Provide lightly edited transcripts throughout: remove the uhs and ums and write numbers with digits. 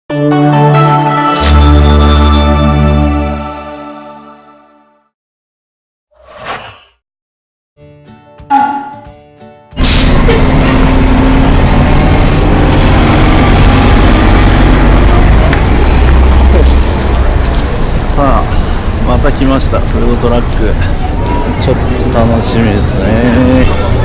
さあまた来ました。フードトラック、ちょっと楽しみですね。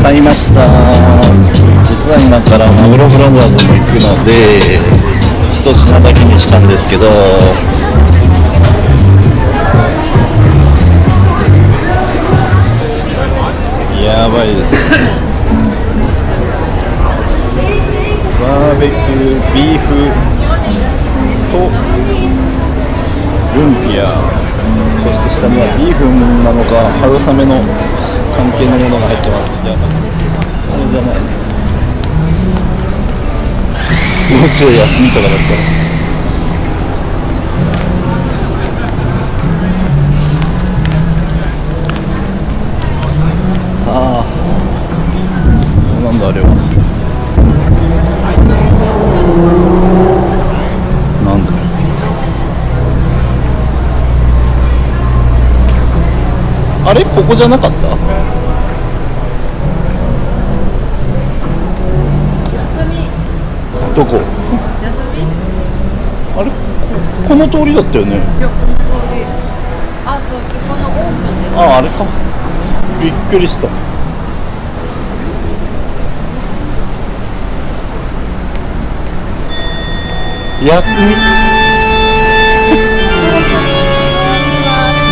買いました。実は今からマグロブラザーズも行くので一品だけにしたんですけど、やばいです。バーベキュービーフとルンピア、そして下にはビーフンなのか春雨の関係のものが入ってます。いや、あれじゃない。もし休みとかだったら。さあ、なんだあれは。なんだ。あれここじゃなかった？どこ？あれ この通りだったよね。いや、この通り。あ、そう、このオープンで。あ、あれか。びっくりした。休み。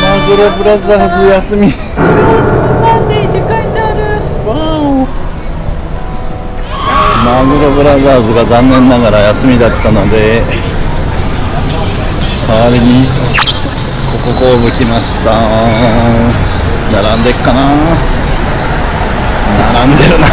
マグロブラザーズ休み。サンデーって書いてある。わお。マグロブラザーズが残念ながら休みだったので、代わりにここ工部来ました。並んでっかな。並んでるな。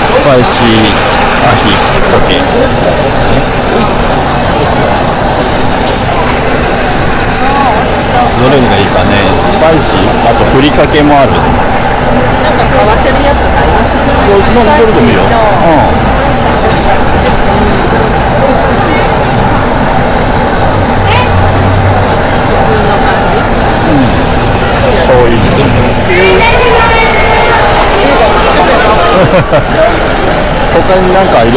スパイシーアヒポケ。どれがいいかね。スパイシー、あとふりかけもある。なんか変わってるやつない？どれでもいいよ。醤油ですよ。他に何かいる？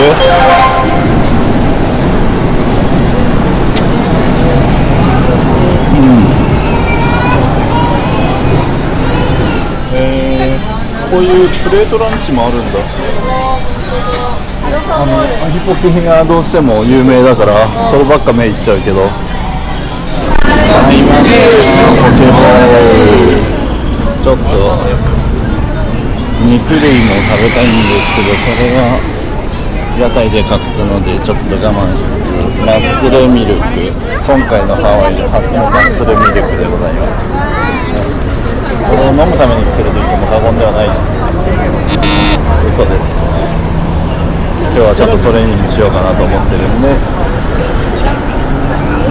こういうプレートランチもあるんだ。アルファアヒポキがどうしても有名だからそればっか目いっちゃうけど、買いましたポケボール。ちょっと肉類も食べたいんですけど、それは屋台で買ったのでちょっと我慢しつつ、マッスルミルク、今回のハワイ初のマッスルミルクでございます。これを飲むために来てると言っても過言ではない。嘘です。今日はちょっとトレーニングしようかなと思ってるんで、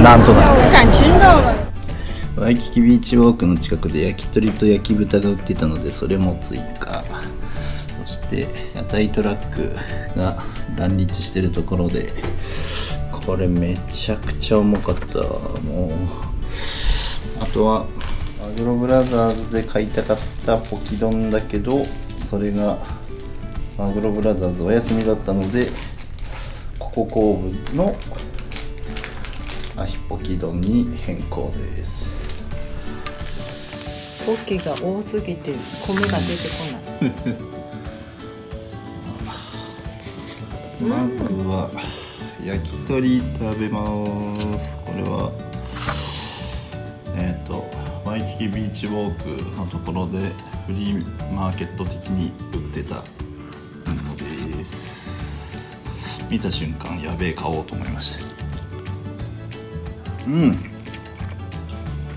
なんとなくワイキキビーチウォークの近くで焼き鳥と焼き豚が売っていたのでそれも追加。そして屋台トラックが乱立してるところで、これめちゃくちゃ重かった。もうあとはマグロブラザーズで買いたかったポキ丼だけど、それがマグロブラザーズお休みだったので、コココーブのアヒポキ丼に変更です。ポキが多すぎて米が出てこない。まずは焼き鳥食べます。これはワイキキビーチウォークのところでフリーマーケット的に売ってたものです。見た瞬間やべえ買おうと思いました。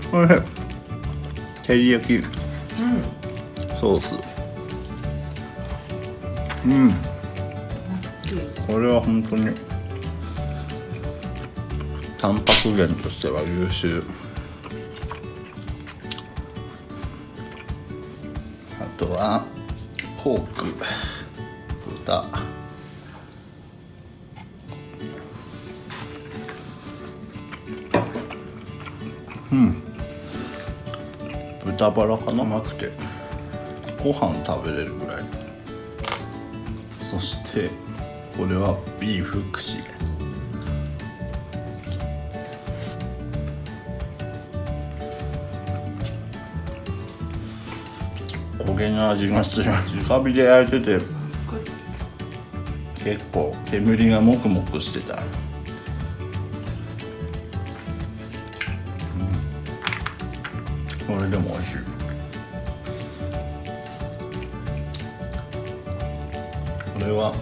これ照り焼き、ソース、これは本当にタンパク源としては優秀。あとはポーク、豚、豚バラかな、甘くてご飯食べれるぐらい。そしてこれはビーフ串、焦げの味がする。直火で焼いてて結構煙がもくもくしてた。これでも美味しい。これは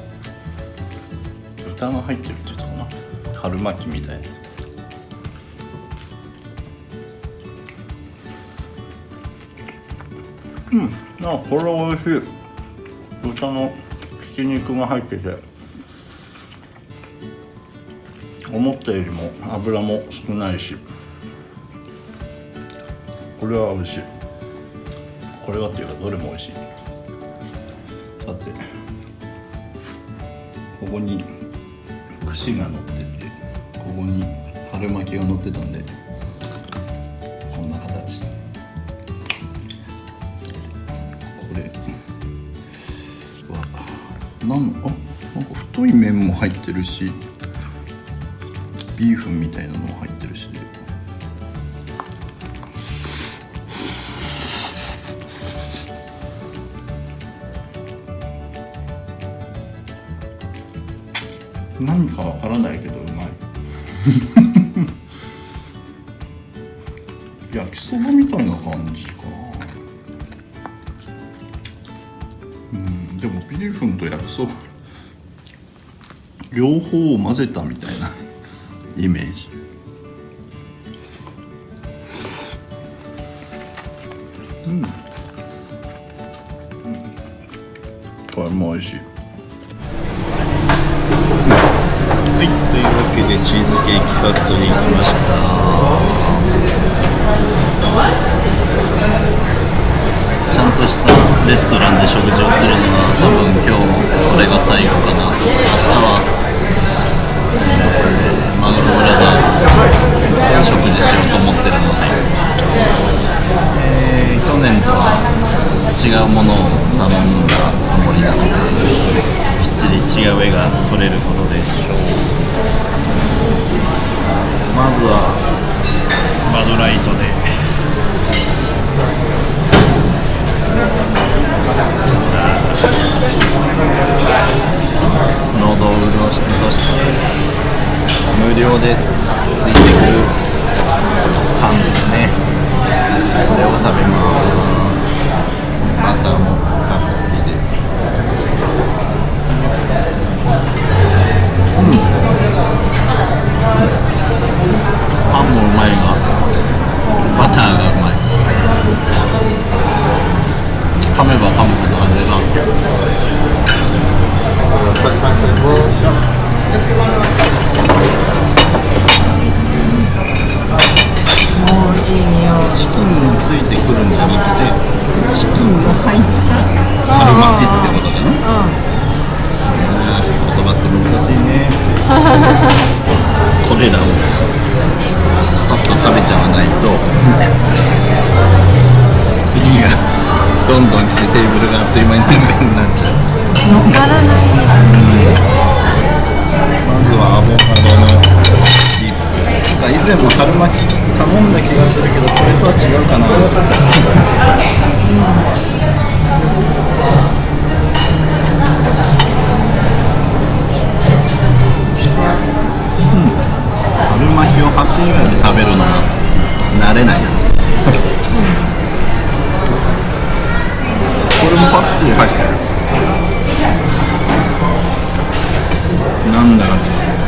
豚が入ってるって言ったかな、春巻きみたいなやつ。これ美味しい。豚のひき肉が入ってて、思ったよりも油も少ないし、これは美味しい。これはっていうかどれも美味しい。さてここに串が乗ってて、ここに春巻きが乗ってたんでこんな形。これはなんか太い麺も入ってるし、ビーフンみたいなのも入ってるしで、何かわからないけどうまい。焼きそばみたいな感じかな。でもビーフンと焼きそば両方を混ぜたみたいなイメージ。これも美味しい。はい、というわけでチーズケーキファクトリーに来ました。ちゃんとしたレストランで食事をするのは多分今日これが最後かな。明日は、マグロブラザーズで食事しようと思ってるので、去年とは違うものを頼んだつもりなので、きっちり違う絵が撮れることでしょう。まずはバドライトで喉潤そして無料でついてくるパンですね。これを食べます。バターもたっぷりで、パンもうまいがバターがうまい。噛めば噛むほど味がもういい匂い。チキンについてくるんじゃなくてチキンが入った春巻きってことだね。言葉って難しいね。これらをパッと食べちゃわないと次がどんどん来てテーブルがあっという間に狭くなっちゃう。乗っからない。まずはアボカドのディップ。以前も春巻き頼んだ気がするけど、これとは違うかな。春巻きを箸以外で食べるのが慣れないやつ。これもパクチー入ってる。なんだか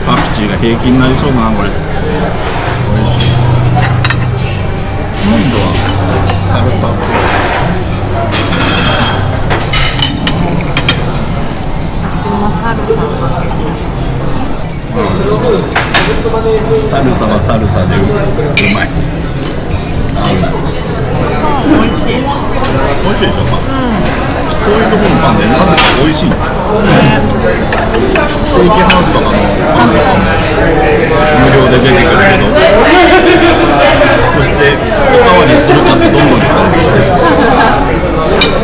パクチーが平気になりそうだな、これ。おいしい。今度はサルサソース。サルサはサルサでうまい。美味しい。美味しいでしょ、パン。こういうところのパンでなぜか美味しい。ステーキハウスとかのパンとか無料で出てくるけど、そしておかわりするかってどんどん聞かれて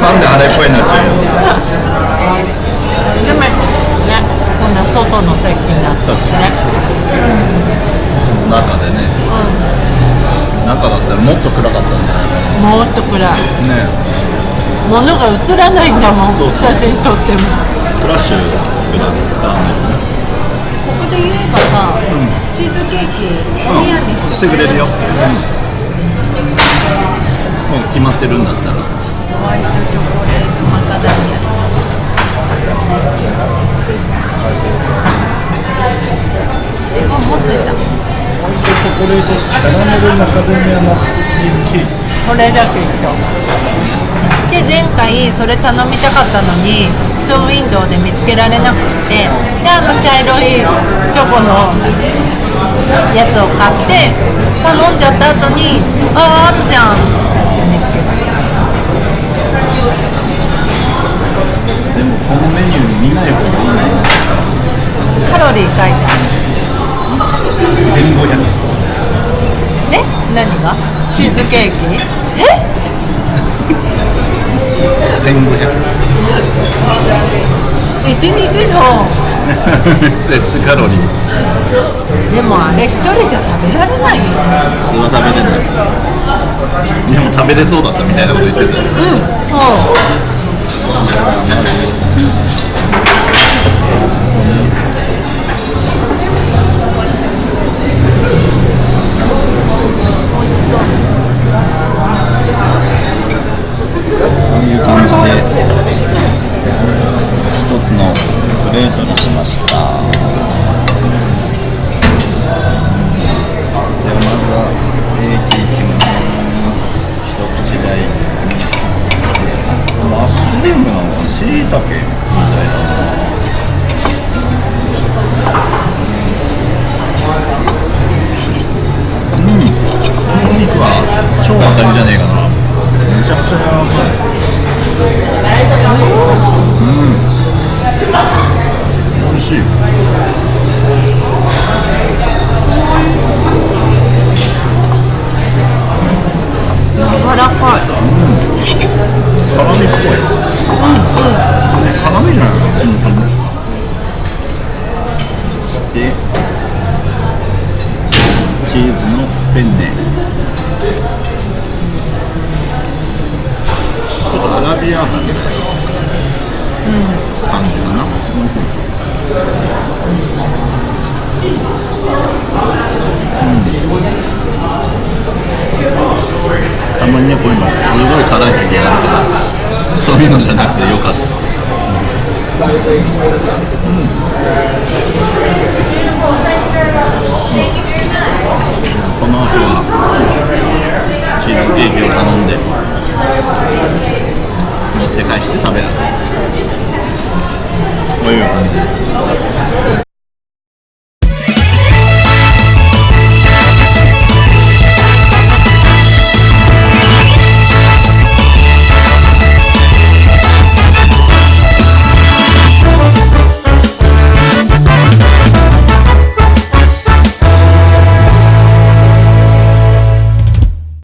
パンであれっぽいになっちゃうよ。でもね、こんな外の席になったしね。中でね、中だったらもっと暗かったんじゃないかもっと暗い。な。ね物が映らないんだもん。そうそう写真撮っても。フラッシュ使わないよね。ここで言えばさ、チーズケーキおみやにしてくれるよ。もう決まってるんだったら。ホワイトチョコレートマカダミア。あ、持ってた。ホワイトチョコレートキャラメルマカデミアナッツチーズケーキ。これだけど。で前回それ頼みたかったのにショーウィンドウで見つけられなくて、で茶色いチョコのやつを買って頼んじゃった後にあるじゃんって見つけた。でもこのメニュー見ない方がいいね。カロリー書いてある。1500。え？何が？チーズケーキ？1500。1日の摂取カロリー。でもあれ一人じゃ食べられないよね。普通は食べれない。でも食べれそうだったみたいなこと言ってたよ。美味しそう。こういう感じで一つのプレートにしました。ではまずはステーキいきます。一口大。マッシュルームなのかな、しいたけみたいだな。お肉は超当たりじゃねえかな。めちゃくちゃ柔らかい。美味しい。柔らかい。辛味っぽい。辛味じゃないの？で、チーズのペンネ。ちょっとアラビアータみたいな感じかな。にねこういうのすごい辛い時があるけど、そういうのじゃなくてよかった。この後はチーズケーキを頼んで持って帰って食べるという感じです。